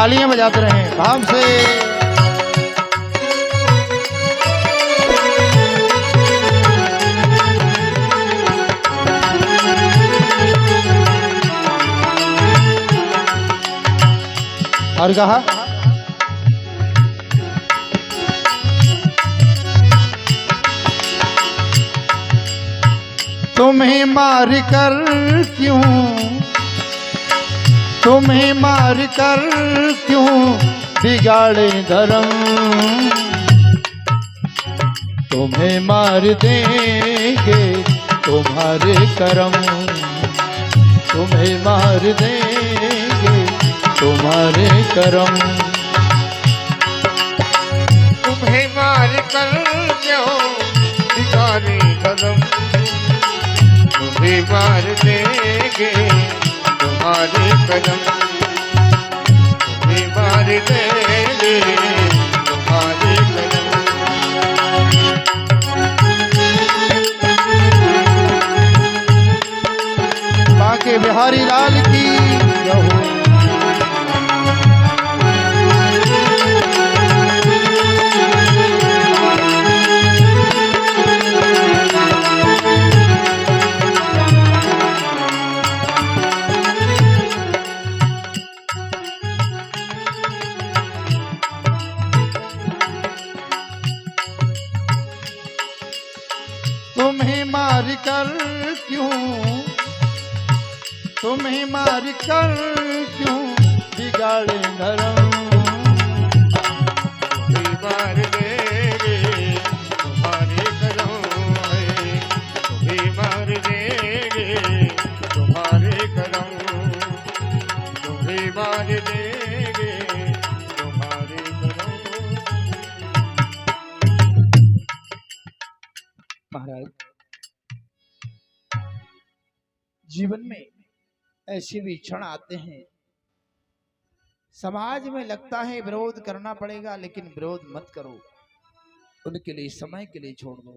तालियां बजाते रहें भाव से। और कहा तुम्हें मार कर क्यों, तुम्हें मार कर क्यों बिगाड़े धर्म, तुम्हें मार देंगे तुम्हारे कर्म, तुम्हें मार देंगे तुम्हारे कर्म, तुम्हें मार कर क्यों बिगाड़े धर्म, तुम्हें मार देंगे तुम्हारे कदम, तुम्हें मार देंगे तुम्हारे कदम। बाके बिहारी लाल की जय हो। तुम्हें मार कर क्यों, तुम्हें मार कर क्यों बिगाड़े धर्म, तुम्हें मार देंगे तुम्हारे कदम है, तुम्हें मार देंगे तुम्हारे कदम, तुम्हें मार देंगे तुम्हारे कदम। महाराज जीवन में ऐसे भी क्षण आते हैं, समाज में लगता है विरोध करना पड़ेगा, लेकिन विरोध मत करो, उनके लिए समय के लिए छोड़ दो।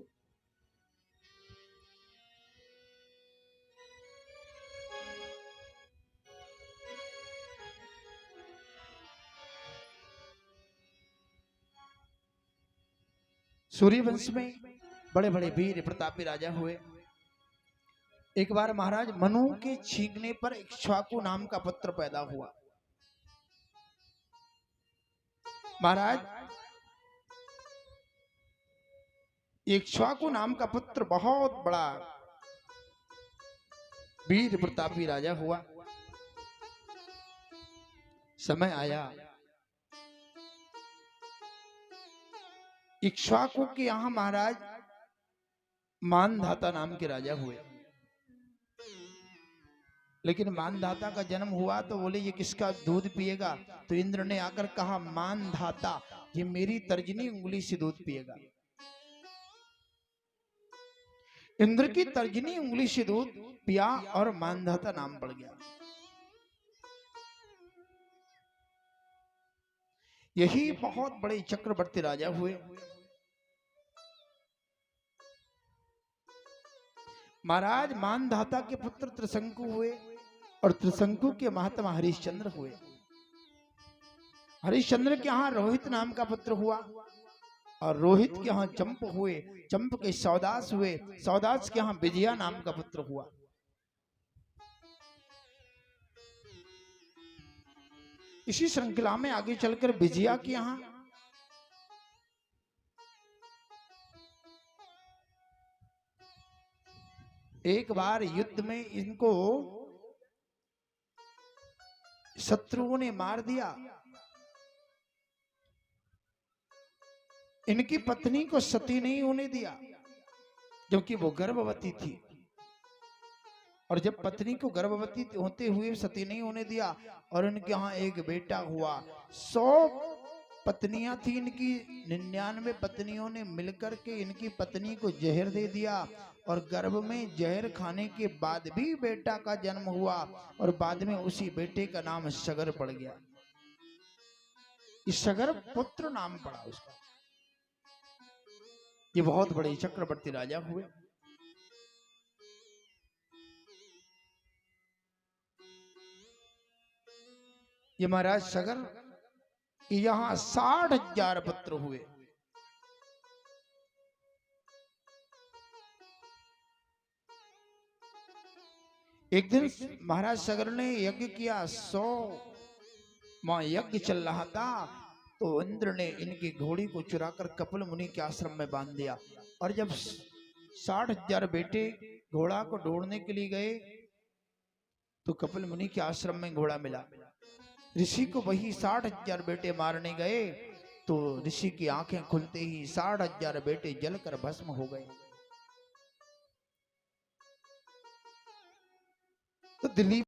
सूर्यवंश में बड़े बड़े वीर प्रतापी राजा हुए। एक बार महाराज मनु के छींकने पर इक्ष्वाकु नाम का पुत्र पैदा हुआ। महाराज इक्ष्वाकु नाम का पुत्र बहुत बड़ा वीर प्रतापी राजा हुआ। समय आया इक्ष्वाकु के यहां महाराज मानधाता नाम के राजा हुए। लेकिन मानधाता का जन्म हुआ तो बोले ये किसका दूध पिएगा, तो इंद्र ने आकर कहा मानधाता ये मेरी तर्जनी उंगली से दूध पिएगा। इंद्र की तर्जनी उंगली से दूध पिया और मानधाता नाम पड़ गया। यही बहुत बड़े चक्रवर्ती राजा हुए। महाराज मानधाता के पुत्र त्रिशंकु हुए और त्रिशंकु के महात्मा हरिश्चंद्र हुए। हरिश्चंद्र के यहाँ रोहित नाम का पुत्र हुआ और रोहित के यहाँ चंप हुए, चंप के सौदास हुए, सौदास के यहाँ विजया नाम का पुत्र हुआ। इसी श्रृंखला में आगे चलकर विजया के यहाँ एक बार युद्ध में इनको शत्रुओं ने मार दिया। इनकी पत्नी को सती नहीं होने दिया क्योंकि वो गर्भवती थी, और जब पत्नी को गर्भवती होते हुए सती नहीं होने दिया और इनके यहाँ एक बेटा हुआ। 100 पत्नियां थी इनकी, 99 पत्नियों ने मिलकर के इनकी पत्नी को जहर दे दिया और गर्भ में जहर खाने के बाद भी बेटा का जन्म हुआ और बाद में उसी बेटे का नाम सगर पड़ गया। इस सगर पुत्र नाम पड़ा उसका। ये बहुत बड़े चक्रवर्ती राजा हुए। ये महाराज सगर कि यहां 60,000 पुत्र हुए। एक दिन महाराज सगर ने यज्ञ किया, 100 मां यज्ञ चल रहा था, तो इंद्र ने इनकी घोड़ी को चुराकर कपिल मुनि के आश्रम में बांध दिया। और जब 60,000 बेटे घोड़ा को ढूंढने के लिए गए तो कपिल मुनि के आश्रम में घोड़ा मिला। ऋषि को वही 60,000 बेटे मारने गए तो ऋषि की आंखें खुलते ही 60,000 बेटे जलकर भस्म हो गए। तो दिल्ली